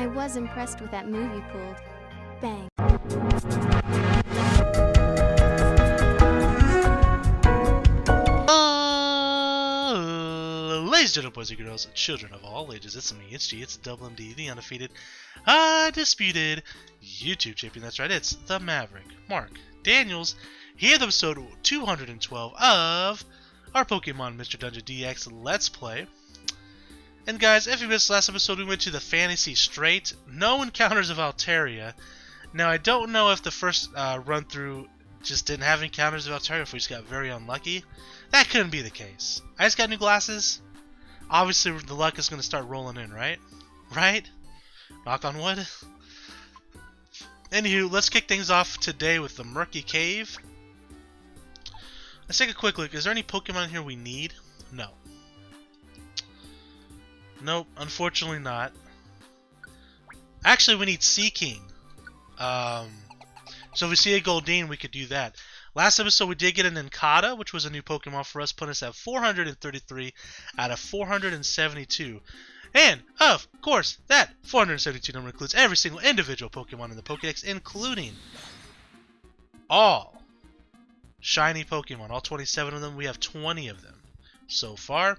I was impressed with that move you pulled. Bang. Ladies and gentlemen, boys and girls, children of all ages, it's me, it's G, it's Double MD, the undefeated, undisputed YouTube champion. That's right, it's the Maverick, Mark Daniels, here with episode 212 of our Pokemon Mr. Dungeon DX Let's Play. And guys, if you missed last episode, we went to the Fantasy Strait, no encounters of Altaria. Now, I don't know if the first run through just didn't have encounters of Altaria, if we just got very unlucky. That couldn't be the case. I just got new glasses. Obviously, the luck is going to start rolling in, right? Right? Knock on wood. Anywho, let's kick things off today with the Murky Cave. Let's take a quick look. Is there any Pokemon here we need? No. Nope, unfortunately not. Actually, we need Seaking. So if we see a Goldeen, we could do that. Last episode, we did get an Encada, which was a new Pokemon for us, putting us at 433 out of 472. And, of course, that 472 number includes every single individual Pokemon in the Pokédex, including all shiny Pokemon. All 27 of them. We have 20 of them so far.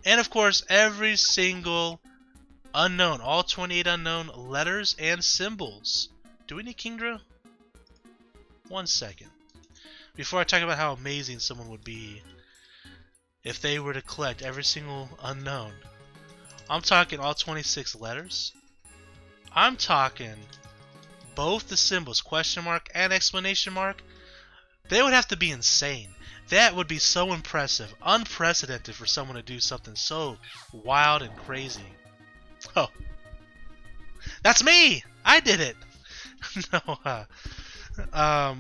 And, of course, every single unknown, all 28 unknown letters and symbols. Do we need Kingdra? 1 second. Before I talk about how amazing someone would be if they were to collect every single unknown, I'm talking all 26 letters. I'm talking both the symbols, question mark and exclamation mark. They would have to be insane. That would be so impressive, unprecedented for someone to do something so wild and crazy. Oh, that's me! I did it! No,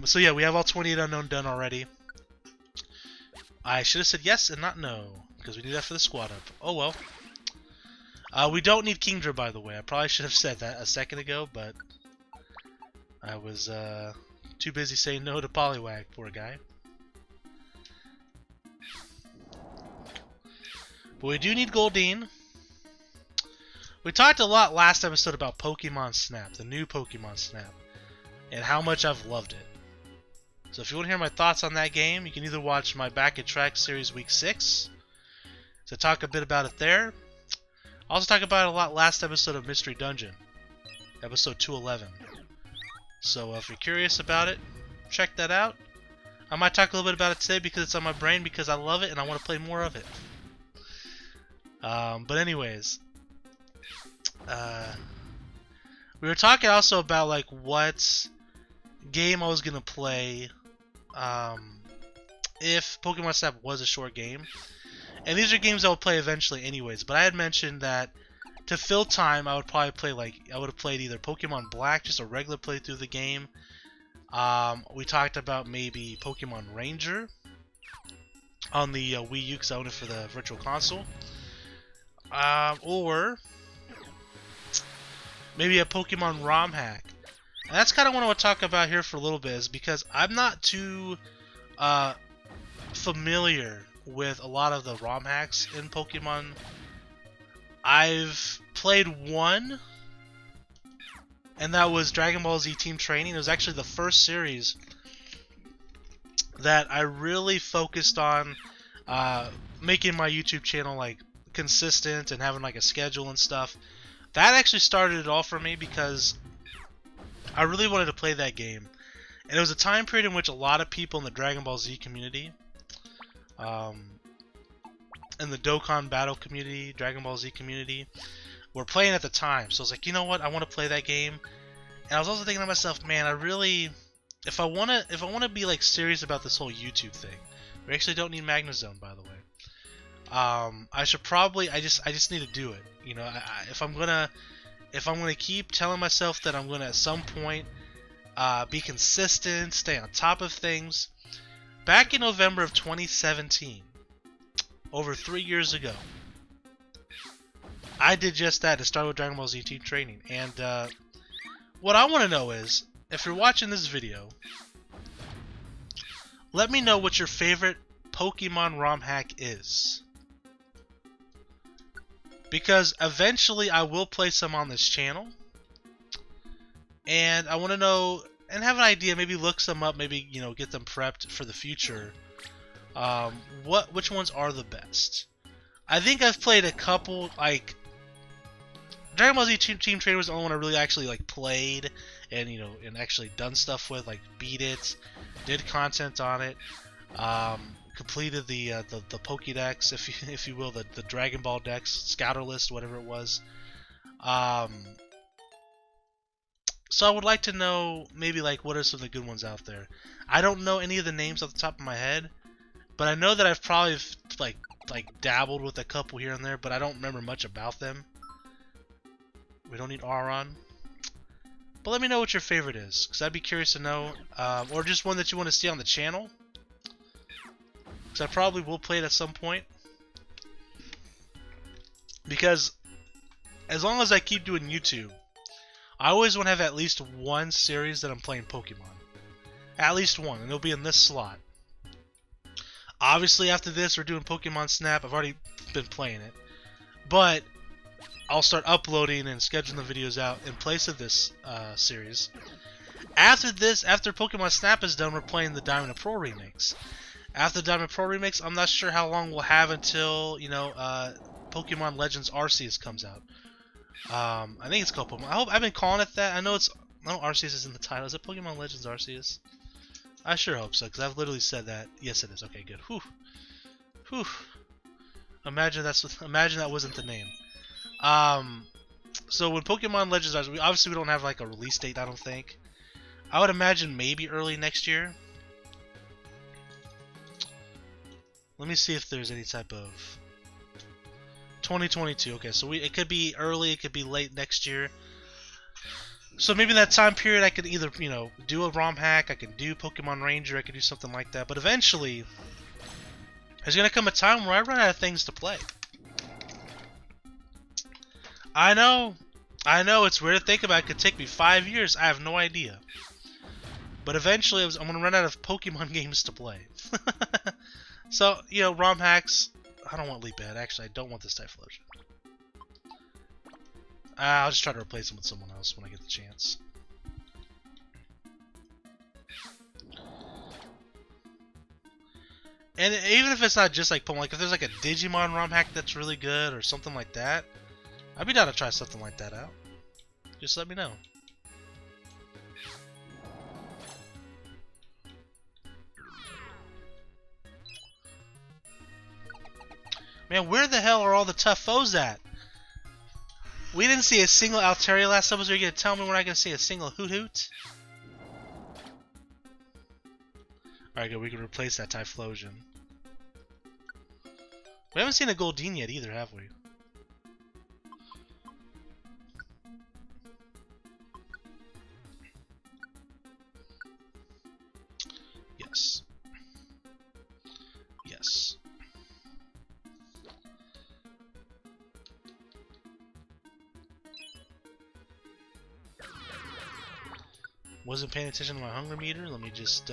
so yeah, we have all 28 unknown done already. I should have said yes and not no, because we need that for the squad up. Oh well. We don't need Kingdra, by the way. I probably should have said that a second ago, but I was too busy saying no to Poliwag, poor guy. But we do need Goldeen. We talked a lot last episode about Pokemon Snap, the new Pokemon Snap, and how much I've loved it. So if you want to hear my thoughts on that game, you can either watch my Back at Track series week 6 to talk a bit about it there. I also talked about it a lot last episode of Mystery Dungeon, episode 211. So if you're curious about it, check that out. I might talk a little bit about it today because it's on my brain, because I love it and I want to play more of it. But anyways, we were talking also about like what game I was gonna play if Pokemon Snap was a short game, and these are games I would play eventually anyways. But I had mentioned that to fill time, I would probably play I would have played either Pokemon Black, just a regular playthrough of the game. We talked about maybe Pokemon Ranger on the Wii U, because I own it for the Virtual Console, or maybe a Pokemon ROM hack. And that's kind of what I want to talk about here for a little bit, is because I'm not too familiar with a lot of the ROM hacks in Pokemon. I've played one, and that was Dragon Ball Z Team Training. It was actually the first series that I really focused on making my YouTube channel like consistent and having like a schedule and stuff. That actually started it all for me, because I really wanted to play that game. And it was a time period in which a lot of people in the Dragon Ball Z community, in the Dokkan Battle community, Dragon Ball Z community, were playing at the time. So I was like, you know what, I want to play that game. And I was also thinking to myself, man, I really, if I want to be like serious about this whole YouTube thing, we actually don't need Magnezone, by the way. I should probably, I just need to do it. You know, if I'm gonna keep telling myself that I'm gonna at some point be consistent, stay on top of things. Back in November of 2017, over 3 years ago, I did just that to start with Dragon Ball Z Team Training. And what I want to know is, if you're watching this video, let me know what your favorite Pokemon ROM hack is. Because eventually I will play some on this channel. and I want to know and have an idea. Maybe look some up. Maybe get them prepped for the future. Which ones are the best? I think I've played a couple. Like Dragon Ball Z Team Trainer was the only one I really actually like played and and actually done stuff with. Like beat it, did content on it. Completed the Pokédex, if you will, the Dragon Ball Dex, Scouter List, whatever it was. So I would like to know maybe like what are some of the good ones out there. I don't know any of the names off the top of my head, but I know that I've probably like dabbled with a couple here and there, but I don't remember much about them. We don't need Auron. But let me know what your favorite is, because I'd be curious to know, or just one that you want to see on the channel. Because I probably will play it at some point. Because as long as I keep doing YouTube, I always want to have at least one series that I'm playing Pokemon. At least one, and it'll be in this slot. Obviously, after this, we're doing Pokemon Snap. I've already been playing it. But I'll start uploading and scheduling the videos out in place of this series. After this, after Pokemon Snap is done, we're playing the Diamond and Pearl remakes. After the Diamond Pro remakes, I'm not sure how long we'll have until, Pokemon Legends Arceus comes out. I think it's called Pokemon. I've been calling it that. I know Arceus is in the title. Is it Pokemon Legends Arceus? I sure hope so, because I've literally said that. Yes, it is. Okay, good. Whew. Whew. Imagine that wasn't the name. So when Pokemon Legends Arceus, obviously we don't have like a release date, I don't think. I would imagine maybe early next year. Let me see if there's any type of 2022. Okay, so it could be early, it could be late next year. So maybe in that time period, I could either do a ROM hack, I could do Pokemon Ranger, I could do something like that. But eventually, there's gonna come a time where I run out of things to play. I know, it's weird to think about. It could take me 5 years. I have no idea. But eventually, I'm gonna run out of Pokemon games to play. So, ROM hacks. I don't want Leap Ahead. Actually, I don't want this Typhlosion. I'll just try to replace them with someone else when I get the chance. And even if it's not just like Pokemon, like if there's like a Digimon ROM hack that's really good or something like that, I'd be down to try something like that out. Just let me know. Man, where the hell are all the tough foes at? We didn't see a single Altaria last episode. Are you going to tell me we're not going to see a single Hoothoot? Alright, good. We can replace that Typhlosion. We haven't seen a Goldeen yet either, have we? Yes. Yes. Wasn't paying attention to my hunger meter. Let me just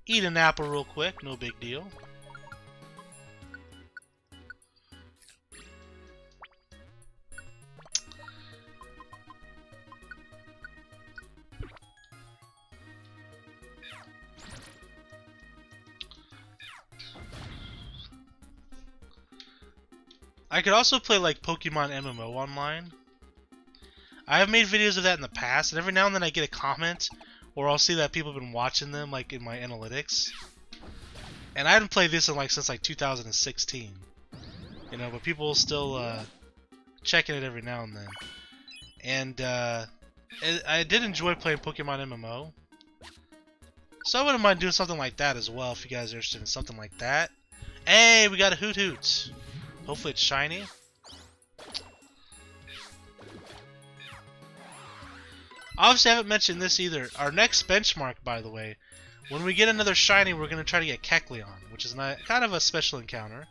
eat an apple real quick. No big deal. I could also play like Pokemon MMO online. I have made videos of that in the past, and every now and then I get a comment, or I'll see that people have been watching them, like in my analytics. And I haven't played this in since 2016, but people still checking it every now and then. And I did enjoy playing Pokemon MMO, so I wouldn't mind doing something like that as well if you guys are interested in something like that. Hey, we got a Hoothoot. Hopefully it's shiny. Obviously, I haven't mentioned this either. Our next benchmark, by the way, when we get another shiny, we're going to try to get Kecleon, which is kind of a special encounter.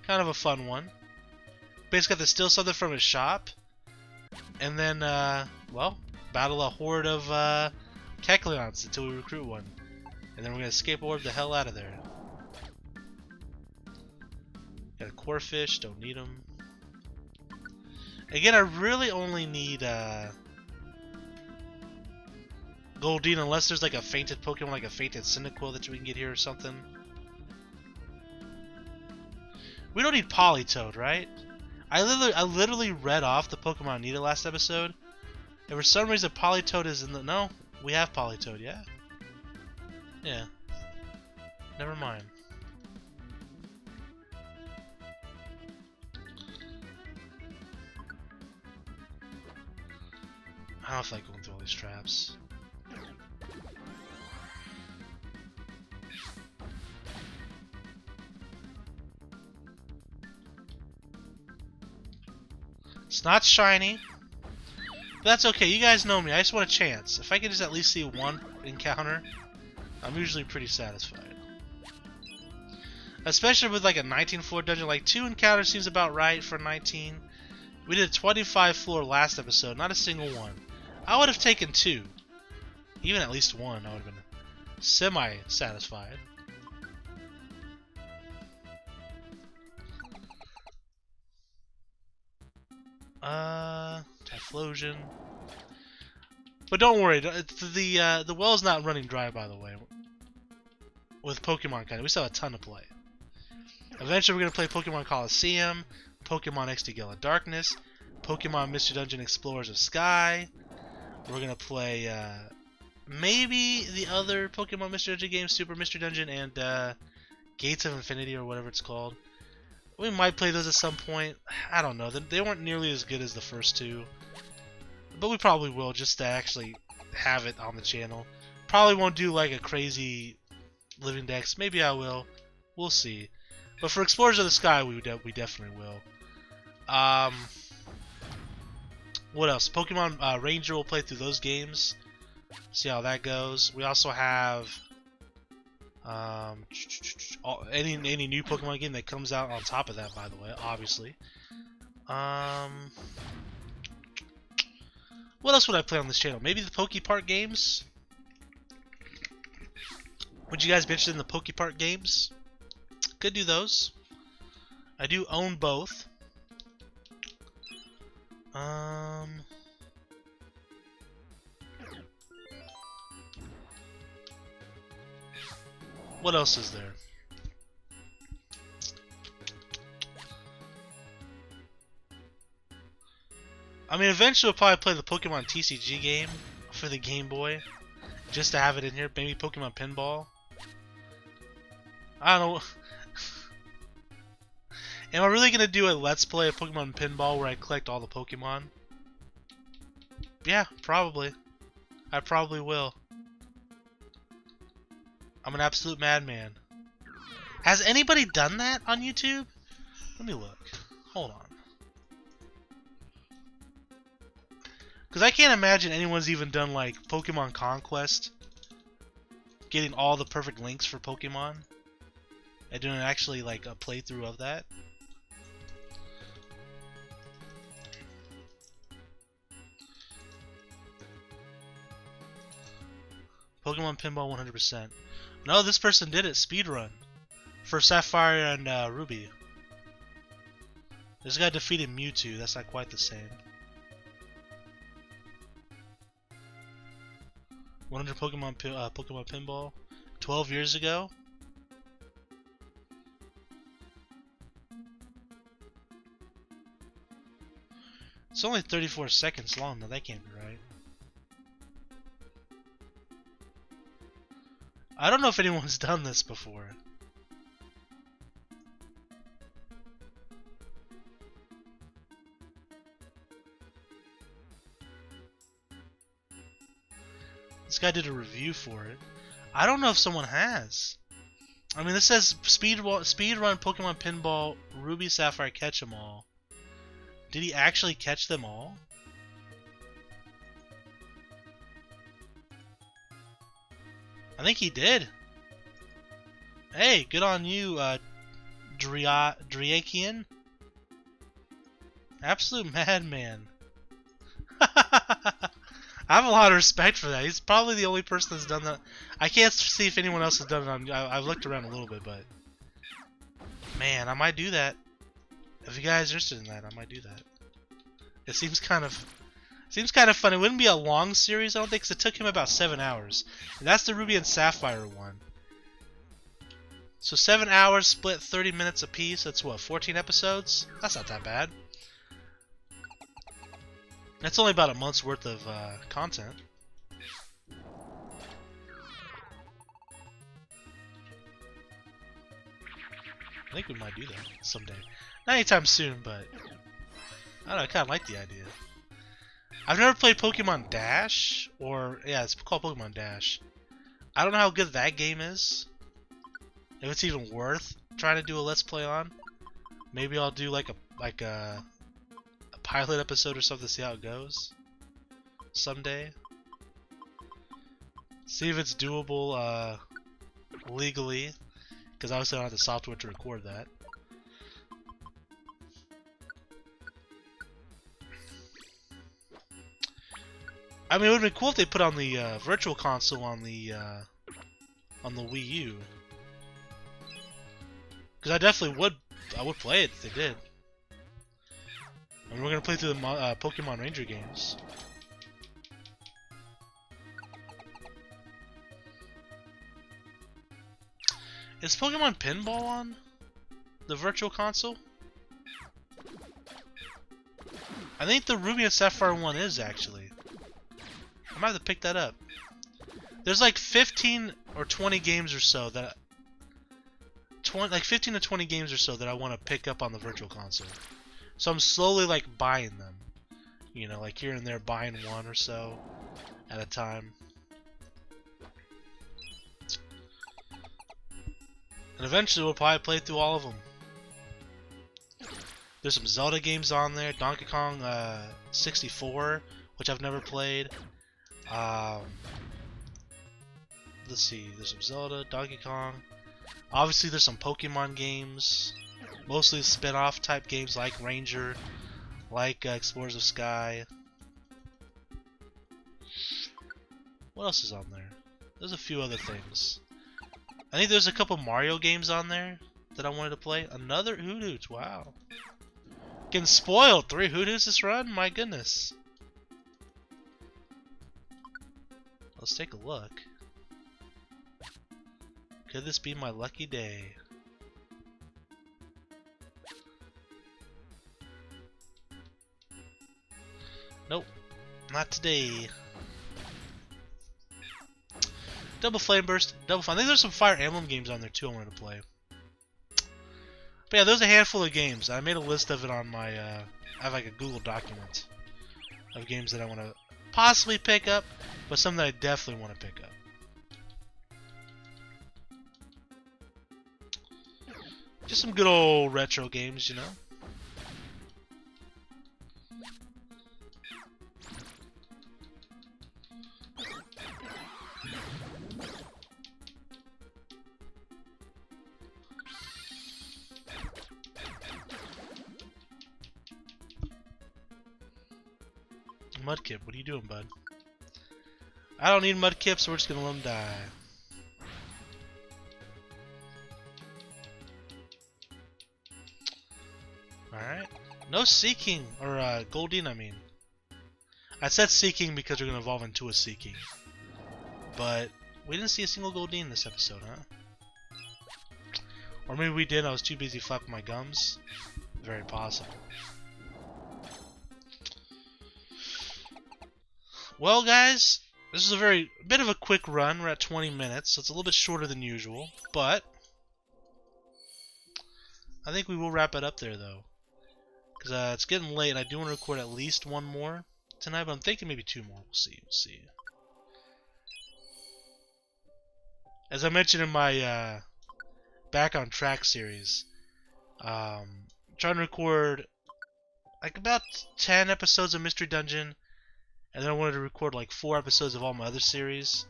Kind of a fun one. Basically, have to steal something from his shop. And then, well, battle a horde of Kecleons until we recruit one. And then we're going to skateboard the hell out of there. Got a Corphish, don't need them. Again, I really only need Goldeen, unless there's like a fainted Pokemon, like a fainted Cyndaquil that we can get here or something. We don't need Politoed, right? I literally read off the Pokemon I needed last episode, and for some reason Politoed is in the... No, we have Politoed, yeah? Yeah. Never mind. I don't feel like going through all these traps. It's not shiny. But that's okay, you guys know me. I just want a chance. If I can just at least see one encounter, I'm usually pretty satisfied. Especially with like a 19 floor dungeon, like 2 encounters seems about right for 19. We did 25 floor last episode, not a single one. I would have taken 2. Even at least 1, I would have been semi-satisfied. Typhlosion. But don't worry, the well's not running dry, by the way. With Pokemon kind of, we still have a ton to play. Eventually we're going to play Pokemon Coliseum, Pokemon XD Gala Darkness, Pokemon Mystery Dungeon Explorers of Sky. We're going to play maybe the other Pokemon Mystery Dungeon games, Super Mystery Dungeon and Gates of Infinity or whatever it's called. We might play those at some point. I don't know. They weren't nearly as good as the first 2. But we probably will, just to actually have it on the channel. Probably won't do like a crazy living dex. Maybe I will. We'll see. But for Explorers of the Sky, we definitely will. What else? Pokemon Ranger will play through those games. See how that goes. We also have any new Pokemon game that comes out on top of that, by the way, obviously. What else would I play on this channel? Maybe the Poke Park games? Would you guys be interested in the Poke Park games? Could do those. I do own both. What else is there? I mean, eventually we'll probably play the Pokemon TCG game for the Game Boy, just to have it in here. Maybe Pokemon Pinball. I don't know. Am I really gonna do a Let's Play of Pokemon Pinball where I collect all the Pokemon? Yeah, probably. I probably will. I'm an absolute madman. Has anybody done that on YouTube? Let me look. Hold on. Because I can't imagine anyone's even done like Pokemon Conquest, getting all the perfect links for Pokemon, and doing actually like a playthrough of that. Pokemon Pinball 100%. No, this person did it. Speedrun. For Sapphire and Ruby. This guy defeated Mewtwo. That's not quite the same. 100 Pokemon Pinball. 12 years ago. It's only 34 seconds long. Now that can't be right. I don't know if anyone's done this before. This guy did a review for it. I don't know if someone has. I mean, this says speedrun Pokemon Pinball Ruby Sapphire Catch 'em all. Did he actually catch them all? I think he did. Hey, good on you, Driakian. Absolute madman. I have a lot of respect for that. He's probably the only person that's done that. I can't see if anyone else has done it. I've looked around a little bit, but man, I might do that. If you guys are interested in that, I might do that. It seems kind of fun. It wouldn't be a long series, I don't think, 'cause it took him about 7 hours. And that's the Ruby and Sapphire one. So 7 hours split 30 minutes apiece. That's what, 14 episodes? That's not that bad. That's only about a month's worth of content. I think we might do that someday. Not anytime soon, but I don't know, I kind of like the idea. I've never played Pokemon Dash, or yeah, it's called Pokemon Dash. I don't know how good that game is. If it's even worth trying to do a Let's Play on. Maybe I'll do like a pilot episode or something to see how it goes someday. See if it's doable legally, because obviously I don't have the software to record that. I mean, it would have been cool if they put on the Virtual Console on the Wii U, because I definitely would. I would play it if they did. And we're gonna play through the Pokemon Ranger games. Is Pokemon Pinball on the Virtual Console? I think the Ruby and Sapphire one is, actually. I might have to pick that up. There's like 15 or 20 games or so that... like 15 to 20 games or so that I want to pick up on the Virtual Console. So I'm slowly like buying them. You know, like here and there buying one or so at a time. And eventually we'll probably play through all of them. There's some Zelda games on there. Donkey Kong 64, which I've never played. Let's see. There's some Zelda, Donkey Kong. Obviously there's some Pokemon games. Mostly spin-off type games like Ranger, like Explorers of Sky. What else is on there? There's a few other things. I think there's a couple Mario games on there that I wanted to play. Another Hoothoot, wow. Getting spoiled. 3 Hootoots this run? My goodness. Let's take a look. Could this be my lucky day? Nope. Not today. Double Flame Burst, Double Fun. I think there's some Fire Emblem games on there too I wanted to play. But yeah, there's a handful of games. I made a list of it on my, I have like a Google document of games that I want to possibly pick up, but some that I definitely want to pick up. Just some good old retro games, you know? Mudkip, what are you doing, bud? I don't need Mudkip, so we're just gonna let him die. Alright. No Seeking, or Goldeen, I mean. I said Seeking because we're gonna evolve into a Seeking. But we didn't see a single Goldeen this episode, huh? Or maybe we did, I was too busy flapping my gums. Very possible. Well, guys, this is a bit of a quick run. We're at 20 minutes, so it's a little bit shorter than usual, but I think we will wrap it up there, though, because it's getting late, and I do want to record at least one more tonight, but I'm thinking maybe 2 more. We'll see. We'll see. As I mentioned in my Back on Track series, trying to record like about 10 episodes of Mystery Dungeon. And then I wanted to record like 4 episodes of all my other series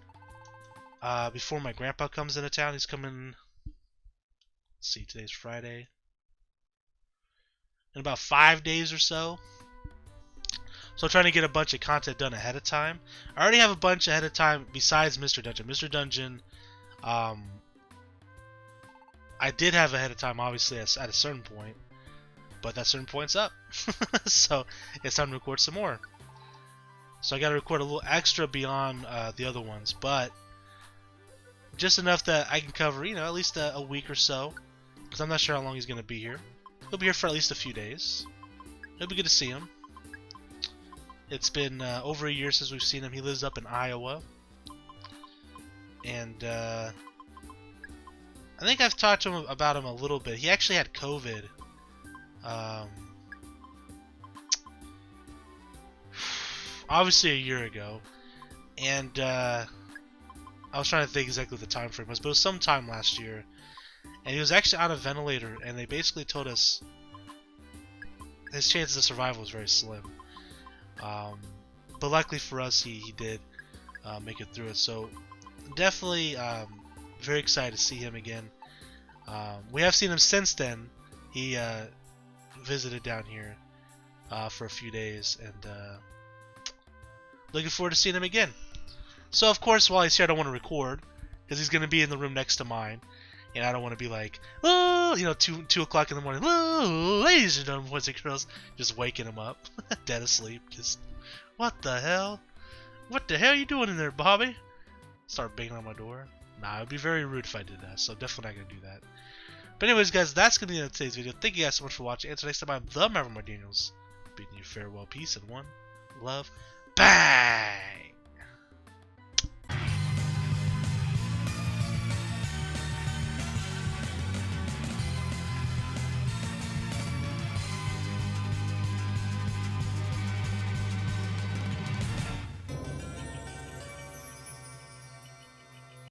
before my grandpa comes into town. He's coming, let's see, today's Friday. In about 5 days or so. So I'm trying to get a bunch of content done ahead of time. I already have a bunch ahead of time besides Mr. Dungeon. Mr. Dungeon, I did have ahead of time, obviously, at a certain point. but that certain point's up. So it's time to record some more. So I got to record a little extra beyond the other ones, but just enough that I can cover, at least a week or so, because I'm not sure how long he's going to be here. He'll be here for at least a few days. It'll be good to see him. It's been over a year since we've seen him. He lives up in Iowa. And I think I've talked to him about him a little bit. He actually had COVID. Obviously a year ago. And I was trying to think exactly what the time frame was, but it was sometime last year. And he was actually on a ventilator, and they basically told us his chances of survival was very slim. But luckily for us, he did make it through it. So definitely very excited to see him again. We have seen him since then. He visited down here for a few days, and looking forward to seeing him again. So of course, while he's here, I don't want to record because he's going to be in the room next to mine, and I don't want to be like, oh, 2 o'clock in the morning, oh, ladies and gentlemen, boys and girls, just waking him up, dead asleep. Just, what the hell? What the hell are you doing in there, Bobby? Start banging on my door. Nah, it would be very rude if I did that, so definitely not going to do that. But anyways, guys, that's going to be the end of today's video. Thank you guys so much for watching. Until next time, I'm the Maverick Daniels, bidding you farewell, peace, and one love. Bang!